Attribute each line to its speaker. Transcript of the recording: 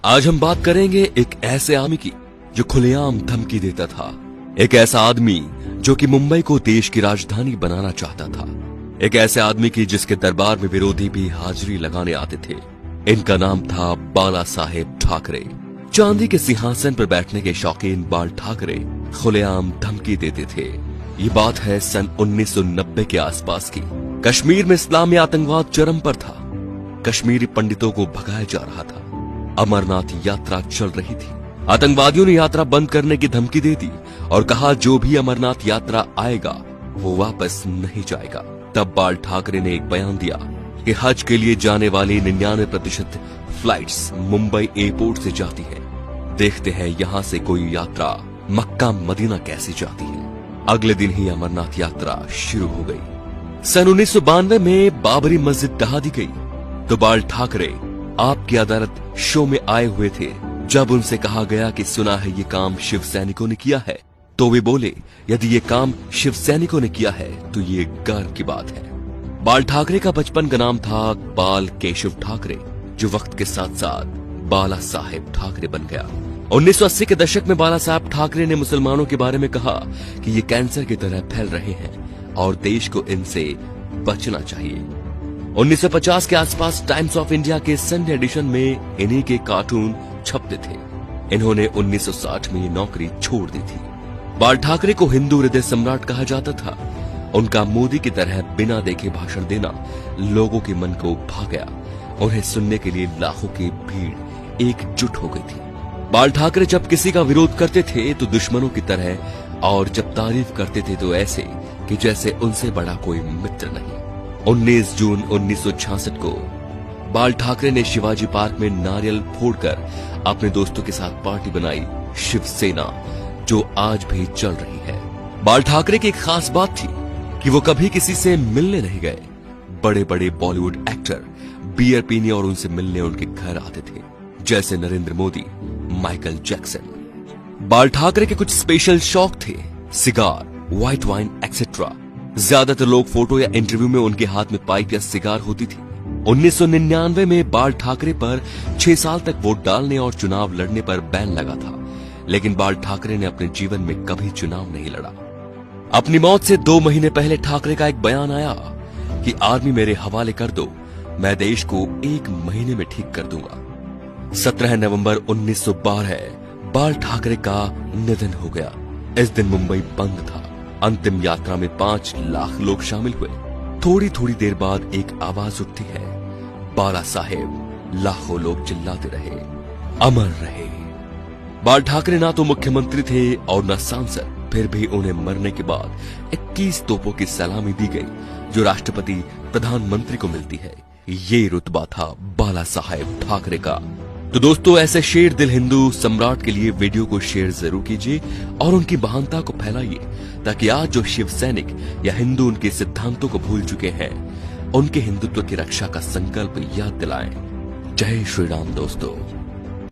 Speaker 1: आज हम बात करेंगे एक ऐसे आदमी की जो खुलेआम धमकी देता था। एक ऐसा आदमी जो कि मुंबई को देश की राजधानी बनाना चाहता था। एक ऐसे आदमी की जिसके दरबार में विरोधी भी हाजिरी लगाने आते थे। इनका नाम था बाला साहेब ठाकरे। चांदी के सिंहासन पर बैठने के शौकीन बाल ठाकरे खुलेआम धमकी देते थे। ये बात है सन 1990 के आसपास की। कश्मीर में इस्लामी आतंकवाद चरम पर था। कश्मीरी पंडितों को भगाया जा रहा था। अमरनाथ यात्रा चल रही थी। आतंकवादियों ने यात्रा बंद करने की धमकी दे दी और कहा जो भी अमरनाथ यात्रा आएगा वो वापस नहीं जाएगा। तब बाल ठाकरे ने एक बयान दिया कि हज के लिए जाने वाली 99% फ्लाइट्स मुंबई एयरपोर्ट से जाती है। देखते हैं यहाँ से कोई यात्रा मक्का मदीना कैसी जाती है। अगले दिन ही अमरनाथ यात्रा शुरू हो गई। सन 1992 में बाबरी मस्जिद ढहा दी गई तो बाल ठाकरे आपकी अदालत शो में आए हुए थे। जब उनसे कहा गया कि सुना है ये काम शिव सैनिकों ने किया है, तो वे बोले यदि ये काम शिव सैनिकों ने किया है तो ये गर्व की बात है। बाल ठाकरे का बचपन का नाम था बाल केशव ठाकरे, जो वक्त के साथ साथ बाला साहेब ठाकरे बन गया। 1980 के दशक में बाला साहेब ठाकरे ने मुसलमानों के बारे में कहा कि ये कैंसर की तरह फैल रहे हैं और देश को इनसे बचना चाहिए। 1950 के आसपास टाइम्स ऑफ इंडिया के संडे एडिशन में इन्हीं के कार्टून छपते थे। इन्होंने 1960 में ये नौकरी छोड़ दी थी। बाल ठाकरे को हिंदू हृदय सम्राट कहा जाता था। उनका मोदी की तरह बिना देखे भाषण देना लोगों के मन को भा गया। उन्हें सुनने के लिए लाखों की भीड़ एकजुट हो गई थी। बाल ठाकरे जब किसी का विरोध करते थे तो दुश्मनों की तरह, और जब तारीफ करते थे तो ऐसे कि जैसे उनसे बड़ा कोई मित्र नहीं। 19 जून 1966 को बाल ठाकरे ने शिवाजी पार्क में नारियल फोड़कर अपने दोस्तों के साथ पार्टी बनाई, शिवसेना, जो आज भी चल रही है। बाल ठाकरे की एक खास बात थी कि वो कभी किसी से मिलने नहीं गए। बड़े बड़े बॉलीवुड एक्टर बियर पीने और उनसे मिलने उनके घर आते थे, जैसे नरेंद्र मोदी, माइकल जैक्सन। बाल ठाकरे के कुछ स्पेशल शौक थे, सिगार, व्हाइट वाइन एक्सेट्रा। ज्यादातर लोग फोटो या इंटरव्यू में उनके हाथ में पाइप या सिगार होती थी। 1999 में बाल ठाकरे पर 6 साल तक वोट डालने और चुनाव लड़ने पर बैन लगा था, लेकिन बाल ठाकरे ने अपने जीवन में कभी चुनाव नहीं लड़ा। अपनी मौत से 2 महीने पहले ठाकरे का एक बयान आया कि आर्मी मेरे हवाले कर दो, मैं देश को 1 महीने में ठीक कर दूंगा। 17 नवंबर 1912 बाल ठाकरे का निधन हो गया। इस दिन मुंबई बंद था। अंतिम यात्रा में 5 लाख लोग शामिल हुए। थोड़ी थोड़ी देर बाद एक आवाज उठती है, बाला साहेब। लाखों लोग चिल्लाते रहे, अमर रहे। बाल ठाकरे ना तो मुख्यमंत्री थे और न सांसद, फिर भी उन्हें मरने के बाद 21 तोपों की सलामी दी गई जो राष्ट्रपति प्रधानमंत्री को मिलती है। ये रुतबा था बाला साहेब ठाकरे का। तो दोस्तों, ऐसे शेर दिल हिंदू सम्राट के लिए वीडियो को शेयर जरूर कीजिए और उनकी महानता को फैलाइए, ताकि आज जो शिव सैनिक या हिंदू उनके सिद्धांतों को भूल चुके हैं, उनके हिंदुत्व की रक्षा का संकल्प याद दिलाएं। जय श्री राम दोस्तों।